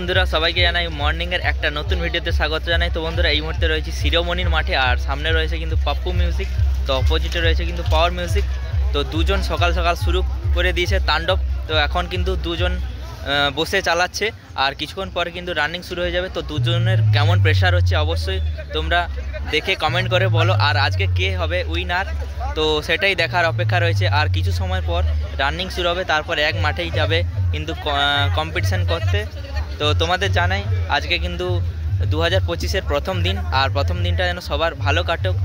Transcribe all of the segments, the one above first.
বন্ধুরা সবাইকে জানাই মর্নিং এর একটা নতুন ভিডিওতে স্বাগত জানাই। তো বন্ধুরা এই মুহূর্তে রয়েছে শিরোমণির মাঠে, আর সামনে রয়েছে কিন্তু পাপ্পু মিউজিক, তো অপোজিটে রয়েছে কিন্তু পাওয়ার মিউজিক। তো দুজন সকাল সকাল শুরু করে দিয়েছে তাণ্ডব। তো এখন কিন্তু দুজন বসে চালাচ্ছে, আর কিছুক্ষণ পরে কিন্তু রানিং শুরু হয়ে যাবে। তো দুজনের কেমন প্রেশার হচ্ছে অবশ্যই তোমরা দেখে কমেন্ট করে বলো, আর আজকে কে হবে উইনার তো সেটাই দেখার অপেক্ষা রয়েছে। আর কিছু সময় পর রানিং শুরু হবে, তারপর এক মাঠেই যাবে কিন্তু কম্পিটিশান করতে। তো তোমাদের জানাই আজকে কিন্তু 2025-এর প্রথম দিন, আর প্রথম দিনটা যেন সবার ভালো কাটুক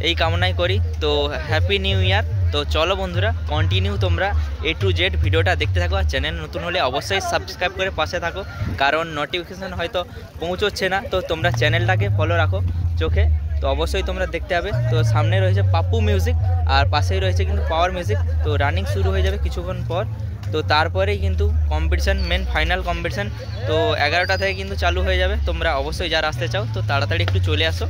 এই কামনাই করি। তো হ্যাপি নিউ ইয়ার। তো চলো বন্ধুরা কন্টিনিউ তোমরা A to Z ভিডিওটা দেখতে থাকো, আর চ্যানেল নতুন হলে অবশ্যই সাবস্ক্রাইব করে পাশে থাকো, কারণ নোটিফিকেশান হয়তো পৌঁছচ্ছে না। তো তোমরা চ্যানেলটাকে ফলো রাখো চোখে, তো অবশ্যই তোমরা দেখতে হবে। তো সামনে রয়েছে পাপ্পু মিউজিক, আর পাশেই রয়েছে কিন্তু পাওয়ার মিউজিক। তো রানিং শুরু হয়ে যাবে কিছুক্ষণ পর, তো তারপরেই কিন্তু কম্পিটিশান, মেন ফাইনাল কম্পিটিশান তো 11টা থেকে কিন্তু চালু হয়ে যাবে। তোমরা অবশ্যই যারা আসতে চাও তো তাড়াতাড়ি একটু চলে আসো।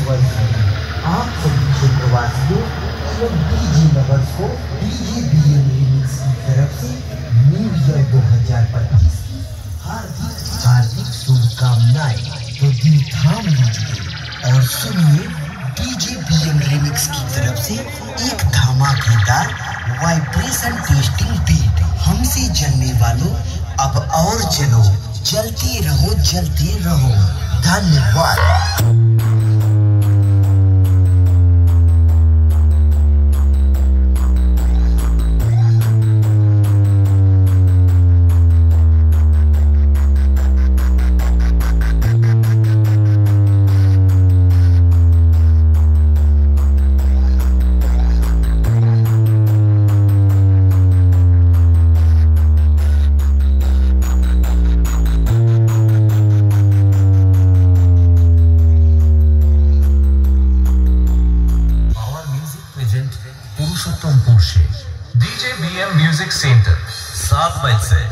आप सभी क्षेत्रवासियों एवं डीजी लवर्स को डीजे बीएम रिमिक्स की तरफ से न्यू ईयर 2025 की हार्दिक शुभकामनाएं। तो दिल थाम लीजिए और सुनिए डीजे बीएम रिमिक्स की तरफ से एक धमाकेदार वाइब्रेशन टेस्टिंग बीट। हमसे जलने वालों अब और जलो, जलते रहो। धन्यवाद। पुरुषोत्तमपुर से डीजे बीएम म्यूजिक सेंटर 7 बजे से।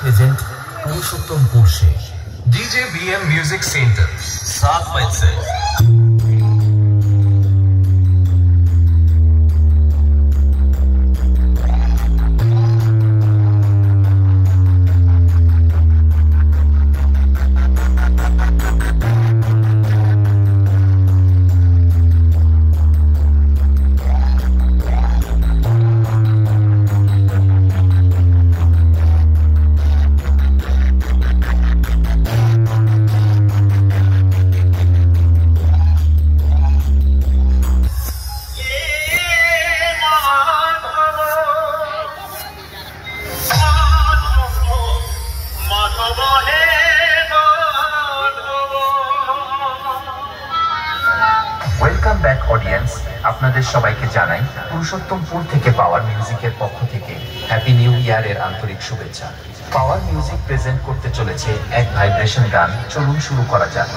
प्रेजेंट पुरुषोत्तमपुर से डीजे बीएम म्यूजिक सेंटर 7 बजे से। ওয়েলকাম ব্যাক অডিয়েন্স, আপনাদের সবাইকে জানাই পুরুষোত্তমপুর থেকে পাওয়ার মিউজিকের পক্ষ থেকে হ্যাপি নিউ ইয়ারের আন্তরিক শুভেচ্ছা। পাওয়ার মিউজিক প্রেজেন্ট করতে চলেছে এক ভাইব্রেশন গান, চলুন শুরু করা যাক।